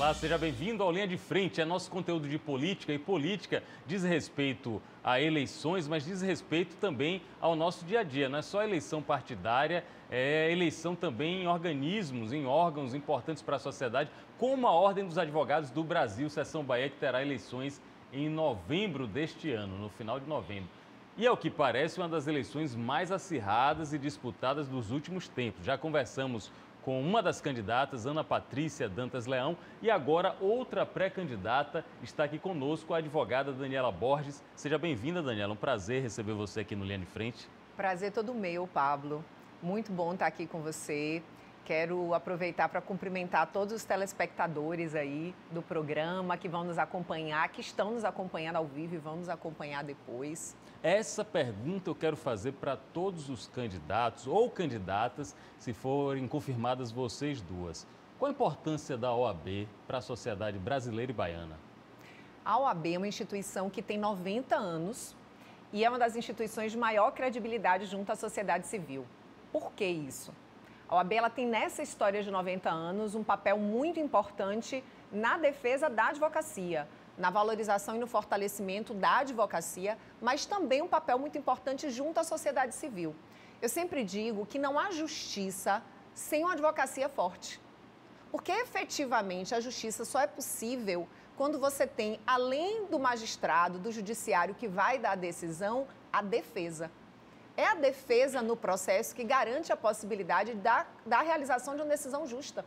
Olá, seja bem-vindo ao Linha de Frente. É nosso conteúdo de política, e política diz respeito a eleições, mas diz respeito também ao nosso dia a dia. Não é só eleição partidária, é eleição também em organismos, em órgãos importantes para a sociedade, como a Ordem dos Advogados do Brasil, Seção Bahia, que terá eleições em novembro deste ano, no final de novembro. E, ao que parece, uma das eleições mais acirradas e disputadas dos últimos tempos. Já conversamos com uma das candidatas, Ana Patrícia Dantas Leão, e agora outra pré-candidata está aqui conosco, a advogada Daniela Borges. Seja bem-vinda, Daniela. Um prazer receber você aqui no Linha de Frente. Prazer todo meu, Pablo. Muito bom estar aqui com você. Quero aproveitar para cumprimentar todos os telespectadores aí do programa que vão nos acompanhar, que estão nos acompanhando ao vivo e vão nos acompanhar depois. Essa pergunta eu quero fazer para todos os candidatos ou candidatas, se forem confirmadas vocês duas. Qual a importância da OAB para a sociedade brasileira e baiana? A OAB é uma instituição que tem 90 anos e é uma das instituições de maior credibilidade junto à sociedade civil. Por que isso? A OAB ela tem nessa história de 90 anos um papel muito importante na defesa da advocacia, na valorização e no fortalecimento da advocacia, mas também um papel muito importante junto à sociedade civil. Eu sempre digo que não há justiça sem uma advocacia forte, porque efetivamente a justiça só é possível quando você tem, além do magistrado, do judiciário que vai dar a decisão, a defesa. É a defesa no processo que garante a possibilidade da realização de uma decisão justa.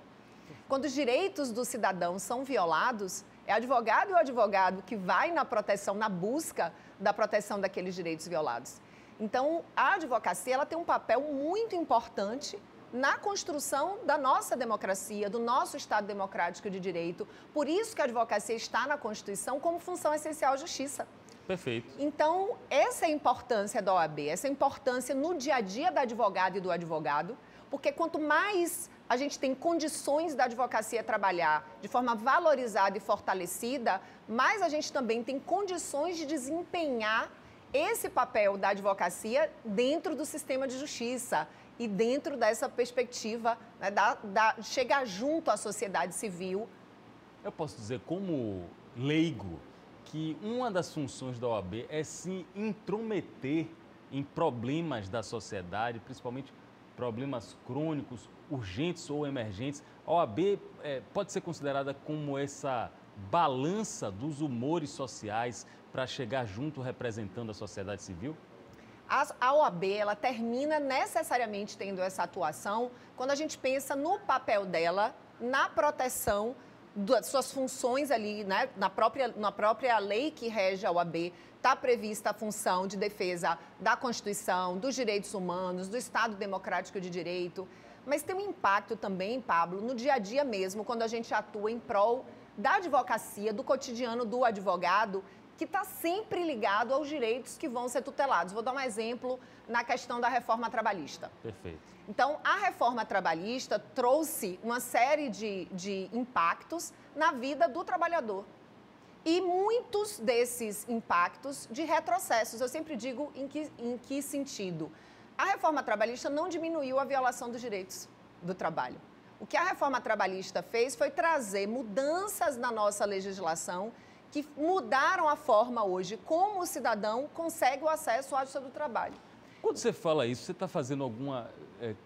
Quando os direitos do cidadão são violados, é advogado e o advogado que vai na proteção, na busca da proteção daqueles direitos violados. Então, a advocacia ela tem um papel muito importante na construção da nossa democracia, do nosso Estado democrático de direito. Por isso que a advocacia está na Constituição como função essencial à justiça. Perfeito. Então, essa é a importância da OAB, essa é a importância no dia a dia da advogada e do advogado, porque quanto mais a gente tem condições da advocacia trabalhar de forma valorizada e fortalecida, mais a gente também tem condições de desempenhar esse papel da advocacia dentro do sistema de justiça e dentro dessa perspectiva, né, chegar junto à sociedade civil. Eu posso dizer, como leigo, que uma das funções da OAB é se intrometer em problemas da sociedade, principalmente problemas crônicos, urgentes ou emergentes. A OAB pode ser considerada como essa balança dos humores sociais para chegar junto representando a sociedade civil? A OAB, ela termina necessariamente tendo essa atuação quando a gente pensa no papel dela na proteção das suas funções ali, né? Na própria lei que rege a OAB, está prevista a função de defesa da Constituição, dos direitos humanos, do Estado democrático de direito, mas tem um impacto também, Pablo, no dia a dia mesmo, quando a gente atua em prol da advocacia, do cotidiano do advogado, que está sempre ligado aos direitos que vão ser tutelados. Vou dar um exemplo na questão da reforma trabalhista. Perfeito. Então, a reforma trabalhista trouxe uma série de impactos na vida do trabalhador. E muitos desses impactos de retrocessos. Eu sempre digo em que sentido? A reforma trabalhista não diminuiu a violação dos direitos do trabalho. O que a reforma trabalhista fez foi trazer mudanças na nossa legislação que mudaram a forma hoje como o cidadão consegue o acesso à justiça do trabalho. Quando você fala isso, você está fazendo alguma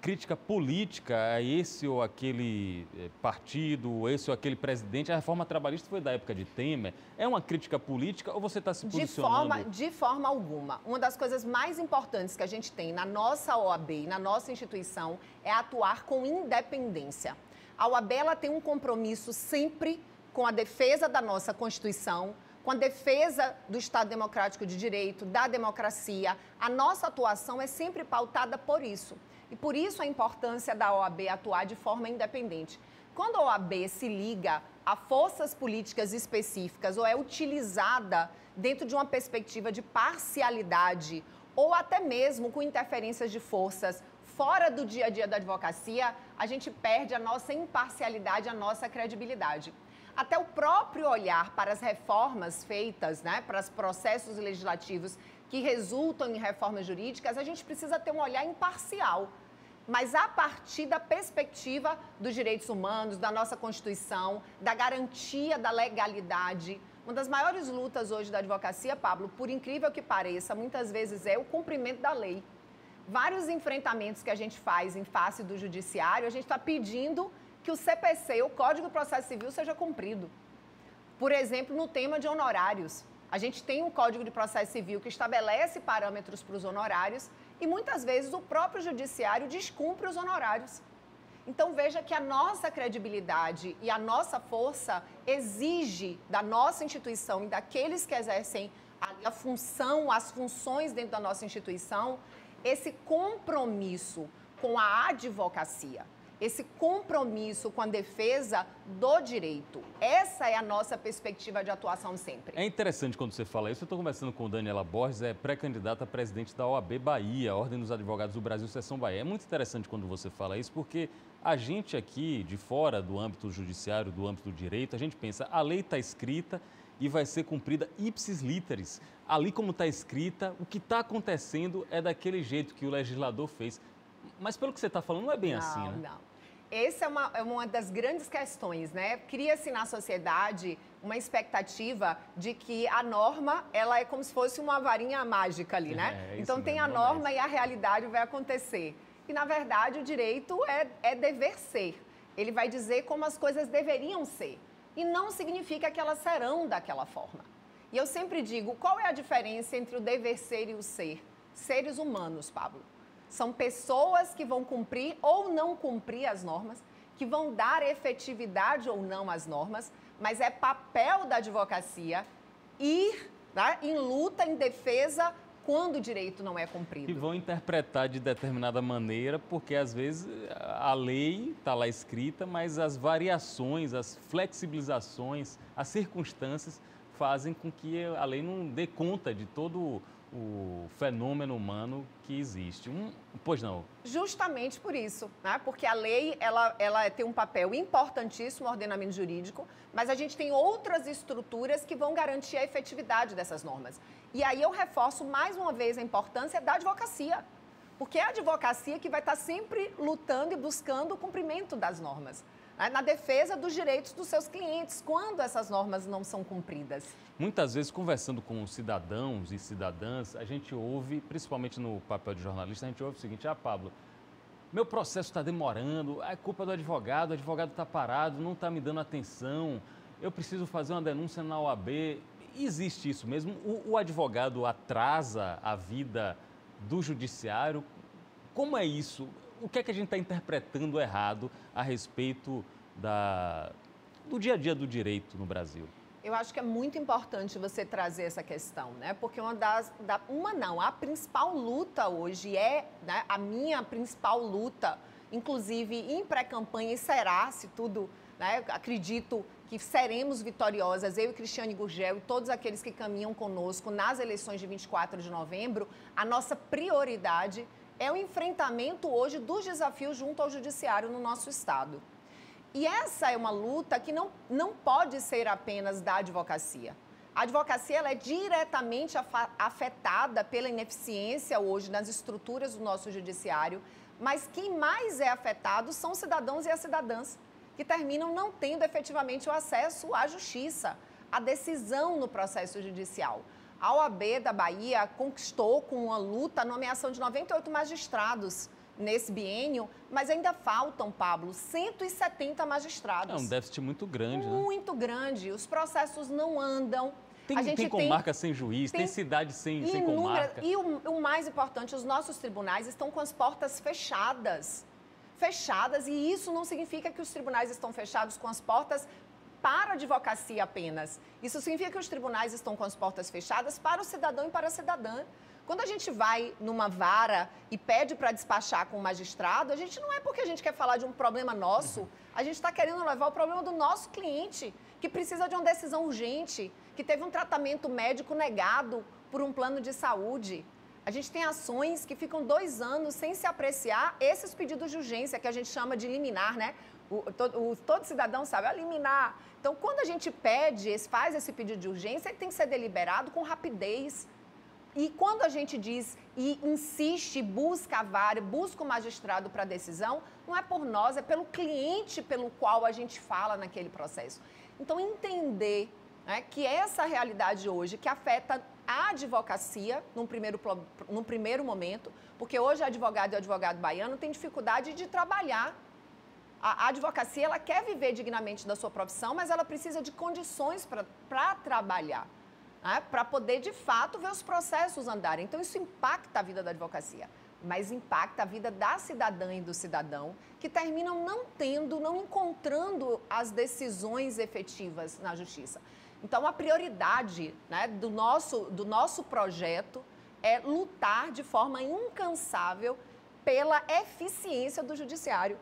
crítica política a esse ou aquele partido, esse ou aquele presidente? A reforma trabalhista foi da época de Temer. É uma crítica política ou você está se posicionando? De forma alguma. Uma das coisas mais importantes que a gente tem na nossa OAB e na nossa instituição é atuar com independência. A OAB ela tem um compromisso sempre com a defesa da nossa Constituição, com a defesa do Estado democrático de direito, da democracia. A nossa atuação é sempre pautada por isso. E por isso a importância da OAB atuar de forma independente. Quando a OAB se liga a forças políticas específicas ou é utilizada dentro de uma perspectiva de parcialidade ou até mesmo com interferências de forças fora do dia a dia da advocacia, a gente perde a nossa imparcialidade, a nossa credibilidade. Até o próprio olhar para as reformas feitas, né, para os processos legislativos que resultam em reformas jurídicas, a gente precisa ter um olhar imparcial. mas a partir da perspectiva dos direitos humanos, da nossa Constituição, da garantia da legalidade. Uma das maiores lutas hoje da advocacia, Pablo, por incrível que pareça, muitas vezes é o cumprimento da lei. Vários enfrentamentos que a gente faz em face do judiciário, a gente está pedindo que o CPC, o Código do Processo Civil, seja cumprido. Por exemplo, no tema de honorários. A gente tem um Código de Processo Civil que estabelece parâmetros para os honorários e muitas vezes o próprio judiciário descumpre os honorários. Então veja que a nossa credibilidade e a nossa força exige da nossa instituição e daqueles que exercem a função, as funções dentro da nossa instituição, esse compromisso com a advocacia, esse compromisso com a defesa do direito. Essa é a nossa perspectiva de atuação sempre. É interessante quando você fala isso. Eu estou conversando com Daniela Borges, é pré-candidata a presidente da OAB Bahia, Ordem dos Advogados do Brasil, Seção Bahia. É muito interessante quando você fala isso, porque a gente aqui, de fora do âmbito judiciário, do âmbito do direito, a gente pensa, a lei está escrita e vai ser cumprida ipsis literis. Ali como está escrita, o que está acontecendo é daquele jeito que o legislador fez. Mas pelo que você está falando, não é bem assim, né? Não. Essa é uma das grandes questões, né? Cria-se na sociedade uma expectativa de que a norma, ela é como se fosse uma varinha mágica ali, né? Então tem a norma e a realidade vai acontecer. E, na verdade, o direito é dever ser. Ele vai dizer como as coisas deveriam ser. E não significa que elas serão daquela forma. E eu sempre digo, qual é a diferença entre o dever ser e o ser? Seres humanos, Pablo. São pessoas que vão cumprir ou não cumprir as normas, que vão dar efetividade ou não às normas, mas é papel da advocacia ir, tá, em luta, em defesa, quando o direito não é cumprido. E vão interpretar de determinada maneira, porque às vezes a lei está lá escrita, mas as variações, as flexibilizações, as circunstâncias fazem com que a lei não dê conta de todo o fenômeno humano que existe. Pois não? Justamente por isso, né? Porque a lei ela tem um papel importantíssimo no ordenamento jurídico, mas a gente tem outras estruturas que vão garantir a efetividade dessas normas. E aí eu reforço mais uma vez a importância da advocacia, porque é a advocacia que vai estar sempre lutando e buscando o cumprimento das normas, né? Na defesa dos direitos dos seus clientes, quando essas normas não são cumpridas. Muitas vezes, conversando com cidadãos e cidadãs, a gente ouve, principalmente no papel de jornalista, a gente ouve o seguinte: Pablo, meu processo está demorando, é culpa do advogado, o advogado está parado, não está me dando atenção, eu preciso fazer uma denúncia na OAB. Existe isso mesmo? O advogado atrasa a vida do judiciário? Como é isso? O que é que a gente está interpretando errado a respeito do dia a dia do direito no Brasil? Eu acho que é muito importante você trazer essa questão, né? Porque a principal luta hoje né, a minha principal luta, inclusive em pré-campanha, e será, se tudo, né, acredito que seremos vitoriosas, eu e Cristiane Gurgel e todos aqueles que caminham conosco nas eleições de 24 de novembro, a nossa prioridade é o enfrentamento hoje dos desafios junto ao judiciário no nosso estado. E essa é uma luta que não pode ser apenas da advocacia. A advocacia ela é diretamente afetada pela ineficiência hoje nas estruturas do nosso judiciário, mas quem mais é afetado são os cidadãos e as cidadãs, que terminam não tendo efetivamente o acesso à justiça, à decisão no processo judicial. A OAB da Bahia conquistou, com uma luta, a nomeação de 98 magistrados nesse biênio, mas ainda faltam, Pablo, 170 magistrados. É um déficit muito grande, né? Muito grande. Os processos não andam. Tem comarca sem juiz, tem cidade sem comarca. E o mais importante, os nossos tribunais estão com as portas fechadas. Fechadas, e isso não significa que os tribunais estão fechados com as portas para a advocacia apenas. Isso significa que os tribunais estão com as portas fechadas para o cidadão e para a cidadã. Quando a gente vai numa vara e pede para despachar com o magistrado, a gente não é porque a gente quer falar de um problema nosso, a gente está querendo levar o problema do nosso cliente, que precisa de uma decisão urgente, que teve um tratamento médico negado por um plano de saúde. A gente tem ações que ficam 2 anos sem se apreciar esses pedidos de urgência, que a gente chama de liminar, né? Todo cidadão sabe, liminar. Então, quando a gente faz esse pedido de urgência, ele tem que ser deliberado com rapidez. E quando a gente diz e insiste, busca a vara, busca o magistrado para a decisão, não é por nós, é pelo cliente pelo qual a gente fala naquele processo. Então, entender, né, que essa realidade hoje, que afeta a advocacia num primeiro momento, porque hoje a advogada e o advogado baiano têm dificuldade de trabalhar. A advocacia, ela quer viver dignamente da sua profissão, mas ela precisa de condições para trabalhar, né, para poder, de fato, ver os processos andarem. Então, isso impacta a vida da advocacia, mas impacta a vida da cidadã e do cidadão, que terminam não encontrando as decisões efetivas na justiça. Então, a prioridade, né, do nosso projeto é lutar de forma incansável pela eficiência do judiciário.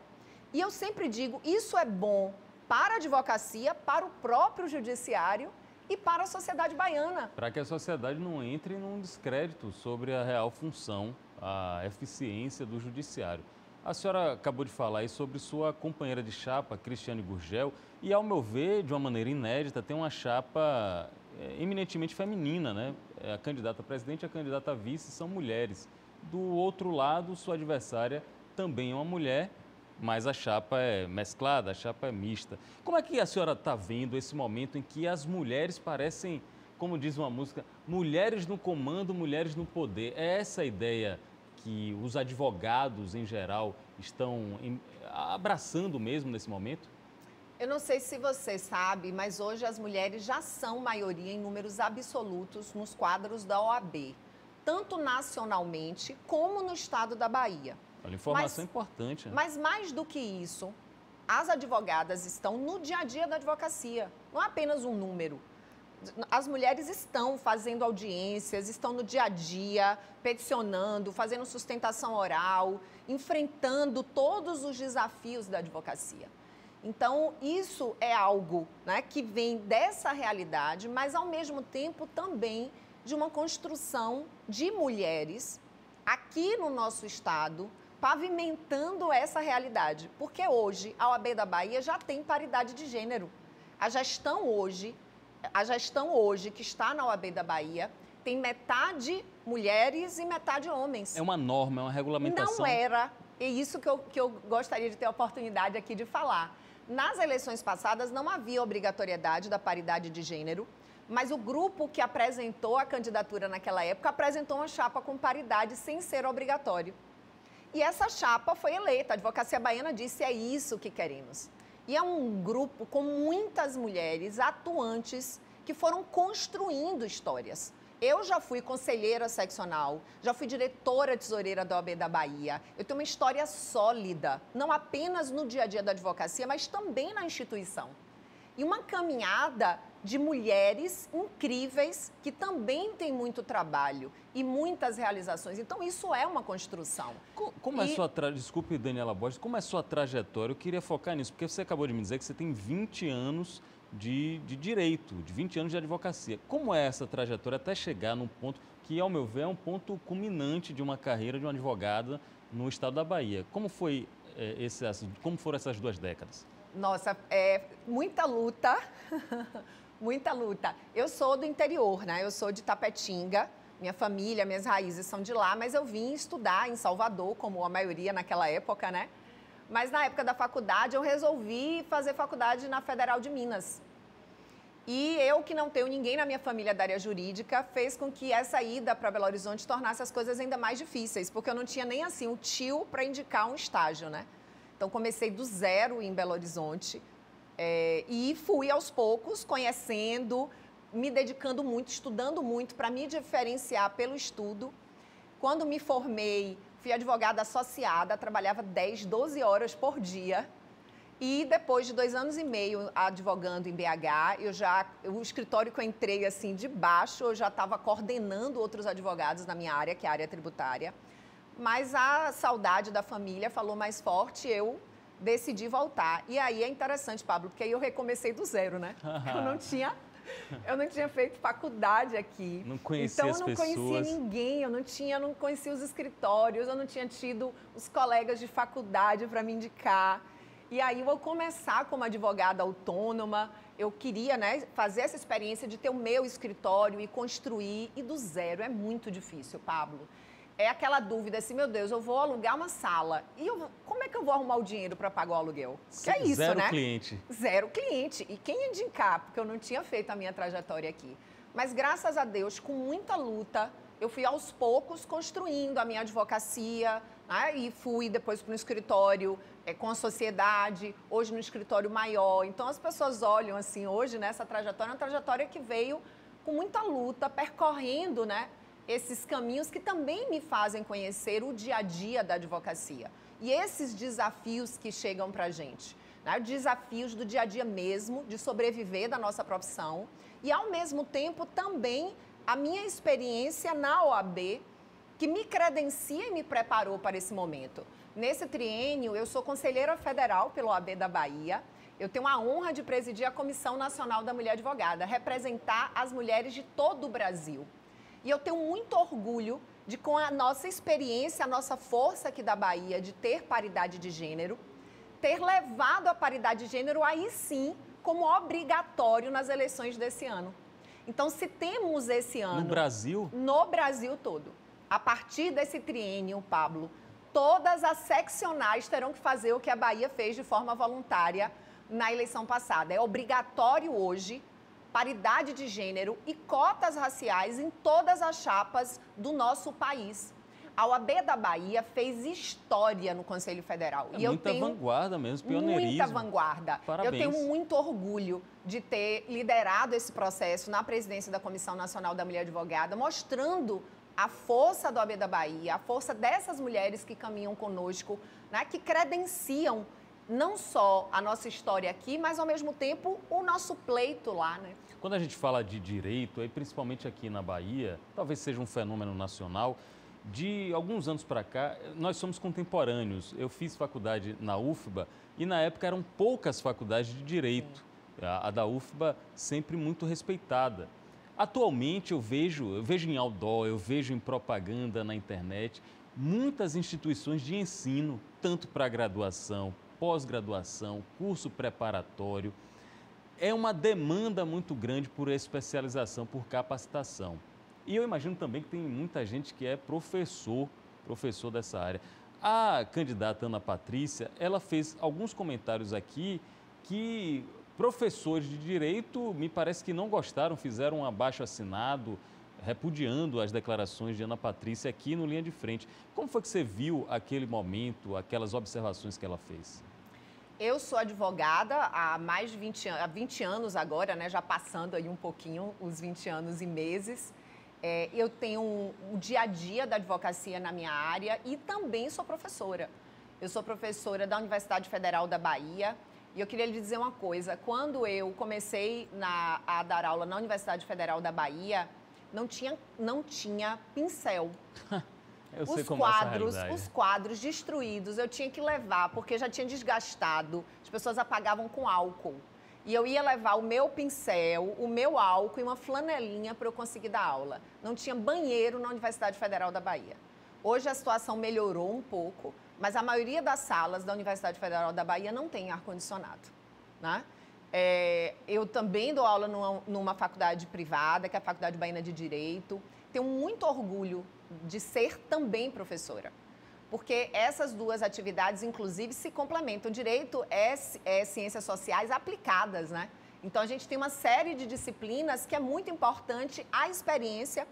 E eu sempre digo, isso é bom para a advocacia, para o próprio judiciário e para a sociedade baiana. Para que a sociedade não entre num descrédito sobre a real função, a eficiência do judiciário. A senhora acabou de falar aí sobre sua companheira de chapa, Cristiane Gurgel, e, ao meu ver, de uma maneira inédita, tem uma chapa eminentemente feminina, né? A candidata a presidente e a candidata a vice são mulheres. Do outro lado, sua adversária também é uma mulher, mas a chapa é mesclada, a chapa é mista. Como é que a senhora está vendo esse momento em que as mulheres parecem, como diz uma música, mulheres no comando, mulheres no poder? É essa a ideia que os advogados, em geral, estão abraçando mesmo nesse momento? Eu não sei se você sabe, mas hoje as mulheres já são maioria em números absolutos nos quadros da OAB, tanto nacionalmente como no estado da Bahia. Olha, informação importante. Mas mais do que isso, as advogadas estão no dia a dia da advocacia, não é apenas um número. As mulheres estão fazendo audiências, estão no dia a dia, peticionando, fazendo sustentação oral, enfrentando todos os desafios da advocacia. Então, isso é algo, né, que vem dessa realidade, mas, ao mesmo tempo, também de uma construção de mulheres aqui no nosso estado, pavimentando essa realidade. Porque hoje, a OAB da Bahia já tem paridade de gênero. A gestão hoje que está na OAB da Bahia tem metade mulheres e metade homens. É uma norma, é uma regulamentação. Não era, é isso que eu gostaria de ter a oportunidade aqui de falar. Nas eleições passadas não havia obrigatoriedade da paridade de gênero, mas o grupo que apresentou a candidatura naquela época apresentou uma chapa com paridade sem ser obrigatório. E essa chapa foi eleita, a Advocacia Baiana disse, é isso que queremos. E é um grupo com muitas mulheres atuantes que foram construindo histórias. Eu já fui conselheira seccional, já fui diretora tesoureira da OAB da Bahia. Eu tenho uma história sólida, não apenas no dia a dia da advocacia, mas também na instituição. E uma caminhada de mulheres incríveis que também têm muito trabalho e muitas realizações. Então, isso é uma construção. Desculpe, Daniela Borges, como é a sua trajetória? Eu queria focar nisso, porque você acabou de me dizer que você tem 20 anos de direito, de 20 anos de advocacia. Como é essa trajetória até chegar num ponto que, ao meu ver, é um ponto culminante de uma carreira de uma advogada no estado da Bahia? Como foram essas 2 décadas? Nossa, muita luta, muita luta. Eu sou do interior, né? Eu sou de Tapetinga, minha família, minhas raízes são de lá, mas eu vim estudar em Salvador, como a maioria naquela época, né? Mas na época da faculdade eu resolvi fazer faculdade na Federal de Minas. E eu, que não tenho ninguém na minha família da área jurídica, fez com que essa ida para Belo Horizonte tornasse as coisas ainda mais difíceis, porque eu não tinha nem assim o tio para indicar um estágio, né? Então, comecei do zero em Belo Horizonte e fui aos poucos conhecendo, me dedicando muito, estudando muito para me diferenciar pelo estudo. Quando me formei, fui advogada associada, trabalhava 10, 12 horas por dia. E depois de 2 anos e meio advogando em BH, o escritório que eu entrei assim de baixo, eu já estava coordenando outros advogados na minha área, que é a área tributária. Mas a saudade da família falou mais forte, eu decidi voltar. E aí é interessante, Pablo, porque aí eu recomecei do zero, né? Eu não tinha feito faculdade aqui. Não conhecia as pessoas. Então, eu não conhecia ninguém, eu não conhecia os escritórios, eu não tinha tido os colegas de faculdade para me indicar. E aí, eu vou começar como advogada autônoma, eu queria, né, fazer essa experiência de ter o meu escritório e construir, e do zero é muito difícil, Pablo. É aquela dúvida assim, meu Deus, eu vou alugar uma sala, e como é que eu vou arrumar o dinheiro para pagar o aluguel? Que é isso, Zero né? cliente. Zero cliente. E quem indicar? Porque eu não tinha feito a minha trajetória aqui. Mas graças a Deus, com muita luta, eu fui aos poucos construindo a minha advocacia, né? E fui depois para o escritório com a sociedade, hoje no escritório maior. Então as pessoas olham assim, hoje nessa trajetória, é uma trajetória que veio com muita luta, percorrendo, né, esses caminhos que também me fazem conhecer o dia a dia da advocacia. E esses desafios que chegam para a gente, né? Desafios do dia a dia mesmo, de sobreviver da nossa profissão. E, ao mesmo tempo, também a minha experiência na OAB, que me credencia e me preparou para esse momento. Nesse triênio, eu sou conselheira federal pela OAB da Bahia. Eu tenho a honra de presidir a Comissão Nacional da Mulher Advogada, representar as mulheres de todo o Brasil. E eu tenho muito orgulho de, com a nossa experiência, a nossa força aqui da Bahia, de ter paridade de gênero, ter levado a paridade de gênero aí sim como obrigatório nas eleições desse ano. Então, se temos esse ano... No Brasil? No Brasil todo. A partir desse triênio, Pablo, todas as seccionais terão que fazer o que a Bahia fez de forma voluntária na eleição passada. É obrigatório hoje paridade de gênero e cotas raciais em todas as chapas do nosso país. A OAB da Bahia fez história no Conselho Federal. É muita vanguarda mesmo, pioneirismo. Muita vanguarda. Parabéns. Eu tenho muito orgulho de ter liderado esse processo na presidência da Comissão Nacional da Mulher Advogada, mostrando a força da OAB da Bahia, a força dessas mulheres que caminham conosco, né, que credenciam não só a nossa história aqui, mas, ao mesmo tempo, o nosso pleito lá, né? Quando a gente fala de direito, aí, principalmente aqui na Bahia, talvez seja um fenômeno nacional, de alguns anos para cá, nós somos contemporâneos. Eu fiz faculdade na UFBA e, na época, eram poucas faculdades de direito. A da UFBA sempre muito respeitada. Atualmente, eu vejo em outdoor, eu vejo em propaganda na internet, muitas instituições de ensino, tanto para graduação, pós-graduação, curso preparatório. É uma demanda muito grande por especialização, por capacitação. E eu imagino também que tem muita gente que é professor dessa área. A candidata Ana Patrícia, ela fez alguns comentários aqui que professores de direito, me parece que não gostaram, fizeram um abaixo-assinado, repudiando as declarações de Ana Patrícia aqui no Linha de Frente. Como foi que você viu aquele momento, aquelas observações que ela fez? Eu sou advogada há mais de 20 anos agora, né, já passando aí um pouquinho os 20 anos e meses. Eu tenho o dia a dia da advocacia na minha área e também sou professora. Eu sou professora da Universidade Federal da Bahia e eu queria lhe dizer uma coisa. Quando eu comecei a dar aula na Universidade Federal da Bahia, não tinha pincel. Eu sei como é essa realidade. Os quadros destruídos eu tinha que levar porque já tinha desgastado. As pessoas apagavam com álcool. E eu ia levar o meu pincel, o meu álcool e uma flanelinha para eu conseguir dar aula. Não tinha banheiro na Universidade Federal da Bahia. Hoje a situação melhorou um pouco, mas a maioria das salas da Universidade Federal da Bahia não tem ar-condicionado, né? Eu também dou aula numa faculdade privada, que é a Faculdade Baiana de Direito. Tenho muito orgulho de ser também professora, porque essas duas atividades, inclusive, se complementam. O direito é ciências sociais aplicadas, né? Então, a gente tem uma série de disciplinas que é muito importante a experiência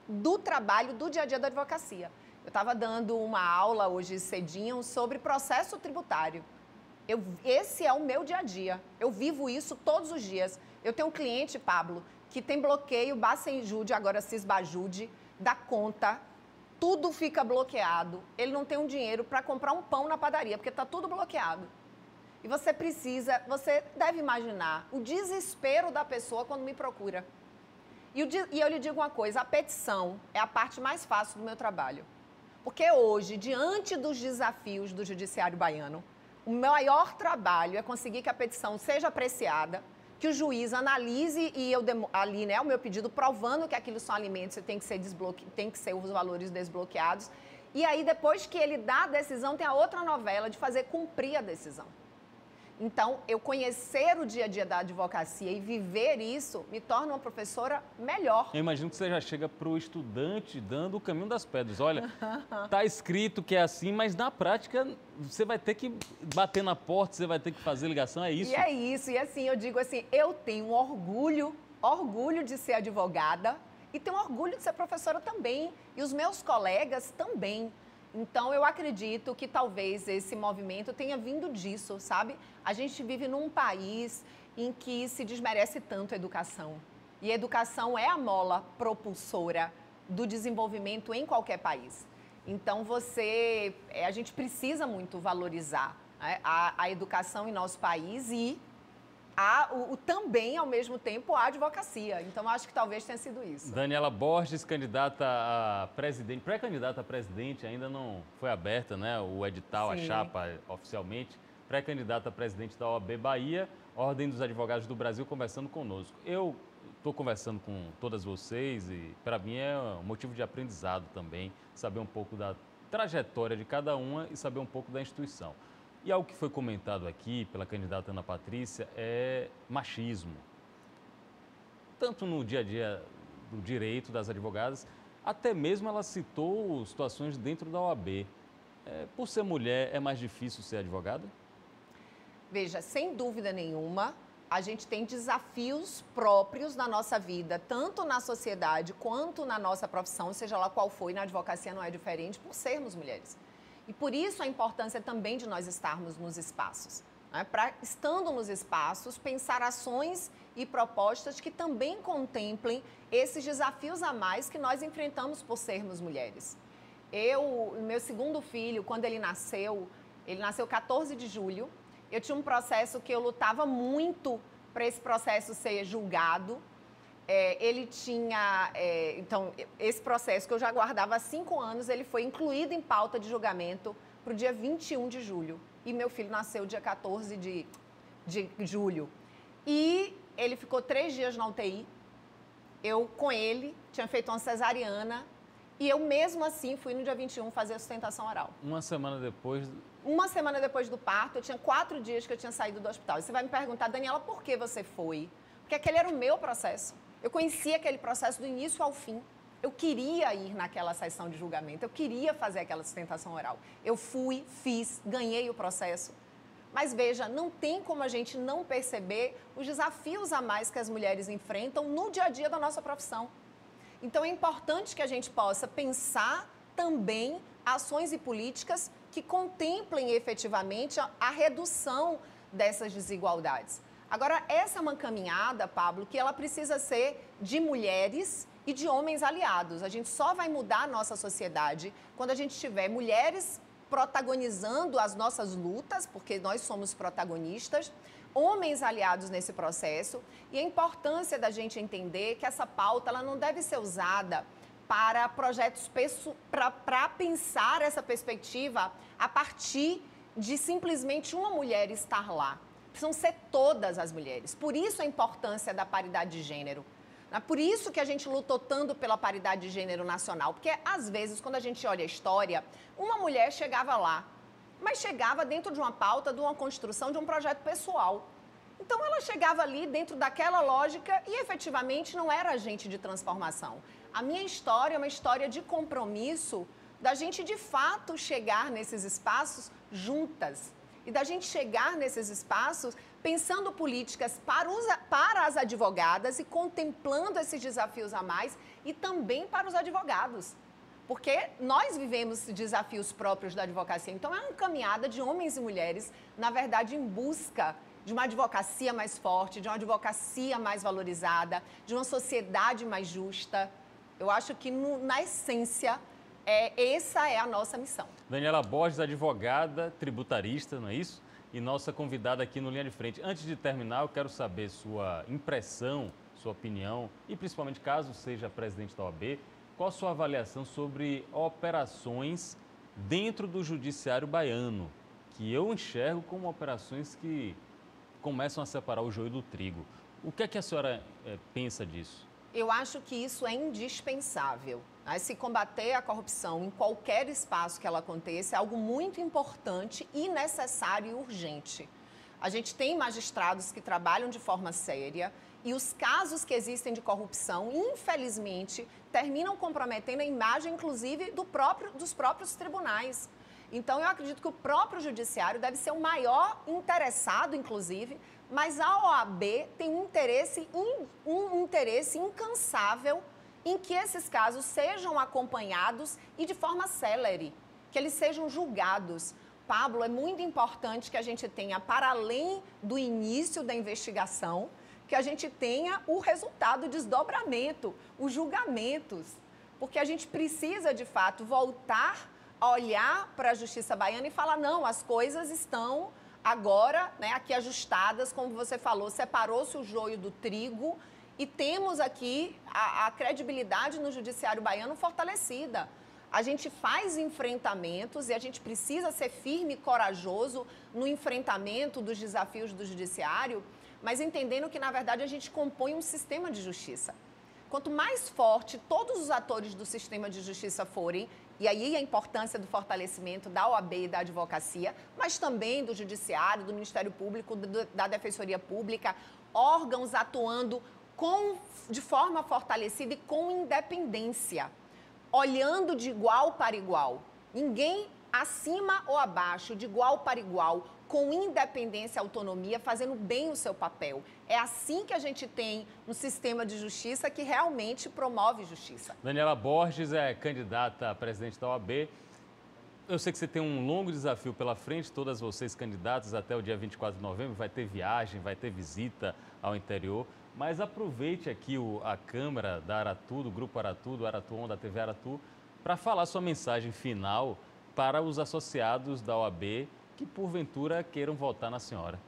do trabalho do dia a dia da advocacia. Eu estava dando uma aula hoje cedinho sobre processo tributário. Esse é o meu dia a dia. Eu vivo isso todos os dias. Eu tenho um cliente, Pablo, que tem bloqueio Bacenjude, agora Cisbajude, da conta. Tudo fica bloqueado. Ele não tem um dinheiro para comprar um pão na padaria, porque está tudo bloqueado. E você deve imaginar o desespero da pessoa quando me procura. E eu lhe digo uma coisa, a petição é a parte mais fácil do meu trabalho. Porque hoje, diante dos desafios do judiciário baiano, o maior trabalho é conseguir que a petição seja apreciada, que o juiz analise e eu ali, né, o meu pedido provando que aquilo são alimentos e tem que ser os valores desbloqueados. E aí, depois que ele dá a decisão, tem a outra novela de fazer cumprir a decisão. Então, eu conhecer o dia a dia da advocacia e viver isso me torna uma professora melhor. Eu imagino que você já chega para o estudante dando o caminho das pedras. Olha, tá escrito que é assim, mas na prática você vai ter que bater na porta, você vai ter que fazer ligação, é isso? E é isso, e assim, eu digo assim, eu tenho orgulho de ser advogada e tenho orgulho de ser professora também, e os meus colegas também. Então, eu acredito que talvez esse movimento tenha vindo disso, sabe? A gente vive num país em que se desmerece tanto a educação. E a educação é a mola propulsora do desenvolvimento em qualquer país. Então, a gente precisa muito valorizar, né, a educação em nosso país e também, ao mesmo tempo, a advocacia. Então, acho que talvez tenha sido isso. Daniela Borges, candidata a presidente, pré-candidata a presidente, ainda não foi aberta, né, o edital, Sim. a chapa oficialmente. Pré-candidata a presidente da OAB Bahia, Ordem dos Advogados do Brasil, conversando conosco. Eu estou conversando com todas vocês e, para mim, é um motivo de aprendizado também, saber um pouco da trajetória de cada uma e saber um pouco da instituição. E algo que foi comentado aqui pela candidata Ana Patrícia é machismo. Tanto no dia a dia do direito das advogadas, até mesmo ela citou situações dentro da OAB. Por ser mulher, é mais difícil ser advogada? Veja, sem dúvida nenhuma, a gente tem desafios próprios na nossa vida, tanto na sociedade quanto na nossa profissão, seja lá qual for, e na advocacia não é diferente, por sermos mulheres. E por isso a importância também de nós estarmos nos espaços. Né? Para, estando nos espaços, pensar ações e propostas que também contemplem esses desafios a mais que nós enfrentamos por sermos mulheres. Meu segundo filho, quando ele nasceu 14 de julho, eu tinha um processo que eu lutava muito para esse processo ser julgado. Então, esse processo que eu já aguardava há 5 anos, ele foi incluído em pauta de julgamento para o dia 21 de julho. E meu filho nasceu dia 14 de julho. E ele ficou 3 dias na UTI. Eu, com ele, tinha feito uma cesariana. E eu, mesmo assim, fui no dia 21 fazer a sustentação oral. Uma semana depois do parto, eu tinha 4 dias que eu tinha saído do hospital. E você vai me perguntar, Daniela, por que você foi? Porque aquele era o meu processo. Eu conhecia aquele processo do início ao fim. Eu queria ir naquela sessão de julgamento, eu queria fazer aquela sustentação oral. Eu fui, fiz, ganhei o processo. Mas veja, não tem como a gente não perceber os desafios a mais que as mulheres enfrentam no dia a dia da nossa profissão. Então é importante que a gente possa pensar também ações e políticas que contemplem efetivamente a redução dessas desigualdades. Agora, essa é uma caminhada, Pablo, que ela precisa ser de mulheres e de homens aliados. A gente só vai mudar a nossa sociedade quando a gente tiver mulheres protagonizando as nossas lutas, porque nós somos protagonistas, homens aliados nesse processo, e a importância da gente entender que essa pauta ela não deve ser usada para projetos, para pensar essa perspectiva a partir de simplesmente uma mulher estar lá. Precisam ser todas as mulheres. Por isso a importância da paridade de gênero. Por isso que a gente lutou tanto pela paridade de gênero nacional. Porque, às vezes, quando a gente olha a história, uma mulher chegava lá, mas chegava dentro de uma pauta, de uma construção, de um projeto pessoal. Então, ela chegava ali dentro daquela lógica e, efetivamente, não era agente de transformação. A minha história é uma história de compromisso da gente, de fato, chegar nesses espaços juntas. E da gente chegar nesses espaços pensando políticas para as advogadas e contemplando esses desafios a mais e também para os advogados. Porque nós vivemos desafios próprios da advocacia. Então, é uma caminhada de homens e mulheres, na verdade, em busca de uma advocacia mais forte, de uma advocacia mais valorizada, de uma sociedade mais justa. Eu acho que, na essência, essa é a nossa missão. Daniela Borges, advogada, tributarista, não é isso? E nossa convidada aqui no Linha de Frente. Antes de terminar, eu quero saber sua impressão, sua opinião, e principalmente caso seja presidente da OAB, qual a sua avaliação sobre operações dentro do judiciário baiano, que eu enxergo como operações que começam a separar o joio do trigo. O que é que a senhora pensa disso? Eu acho que isso é indispensável. Se combater a corrupção em qualquer espaço que ela aconteça é algo muito importante e necessário e urgente. A gente tem magistrados que trabalham de forma séria e os casos que existem de corrupção, infelizmente, terminam comprometendo a imagem, inclusive, dos próprios tribunais. Então, eu acredito que o próprio judiciário deve ser o maior interessado, inclusive, mas a OAB tem um interesse incansável em que esses casos sejam acompanhados e de forma célere, que eles sejam julgados. Pablo, é muito importante que a gente tenha, para além do início da investigação, que a gente tenha o resultado, o desdobramento, os julgamentos, porque a gente precisa, de fato, voltar a olhar para a justiça baiana e falar, não, as coisas estão agora, né, aqui ajustadas, como você falou, separou-se o joio do trigo e temos aqui a credibilidade no judiciário baiano fortalecida. A gente faz enfrentamentos e a gente precisa ser firme e corajoso no enfrentamento dos desafios do judiciário, mas entendendo que, na verdade, a gente compõe um sistema de justiça. Quanto mais forte todos os atores do sistema de justiça forem, e aí a importância do fortalecimento da OAB e da advocacia, mas também do judiciário, do Ministério Público, da Defensoria Pública, órgãos atuando de forma fortalecida e com independência, olhando de igual para igual. Ninguém acima ou abaixo, de igual para igual, com independência e autonomia, fazendo bem o seu papel. É assim que a gente tem um sistema de justiça que realmente promove justiça. Daniela Borges é candidata a presidente da OAB. Eu sei que você tem um longo desafio pela frente, todas vocês candidatas até o dia 24 de novembro, vai ter viagem, vai ter visita ao interior, mas aproveite aqui a Câmara da Aratu, do Grupo Aratu, do Aratu On, da TV Aratu, para falar sua mensagem final para os associados da OAB que, porventura, queiram votar na senhora.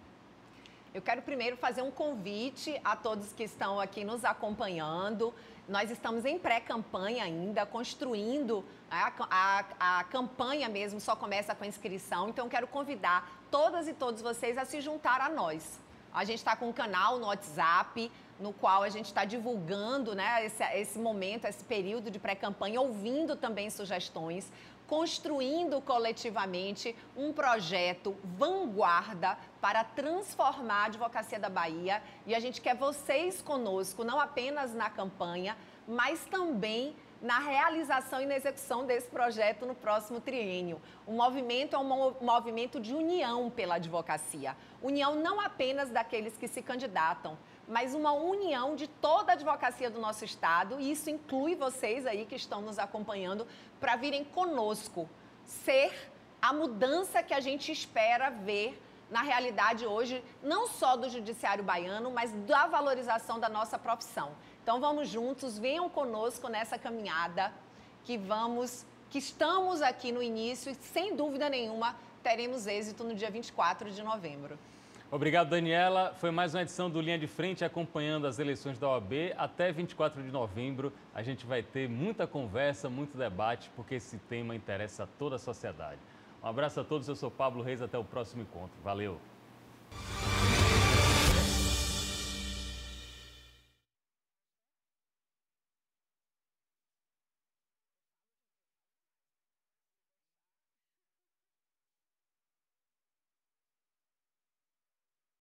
Eu quero primeiro fazer um convite a todos que estão aqui nos acompanhando. Nós estamos em pré-campanha ainda, construindo a campanha mesmo, só começa com a inscrição. Então, eu quero convidar todas e todos vocês a se juntar a nós. A gente está com um canal no WhatsApp, no qual a gente está divulgando, né, esse momento, esse período de pré-campanha, ouvindo também sugestões, construindo coletivamente um projeto vanguarda para transformar a advocacia da Bahia. E a gente quer vocês conosco, não apenas na campanha, mas também na realização e na execução desse projeto no próximo triênio. O movimento é um movimento de união pela advocacia. União não apenas daqueles que se candidatam, mas uma união de toda a advocacia do nosso estado, e isso inclui vocês aí que estão nos acompanhando, para virem conosco, ser a mudança que a gente espera ver na realidade hoje, não só do judiciário baiano, mas da valorização da nossa profissão. Então vamos juntos, venham conosco nessa caminhada que estamos aqui no início e, sem dúvida nenhuma, teremos êxito no dia 24 de novembro. Obrigado, Daniela. Foi mais uma edição do Linha de Frente, acompanhando as eleições da OAB. Até 24 de novembro a gente vai ter muita conversa, muito debate, porque esse tema interessa a toda a sociedade. Um abraço a todos, eu sou Pablo Reis, até o próximo encontro. Valeu!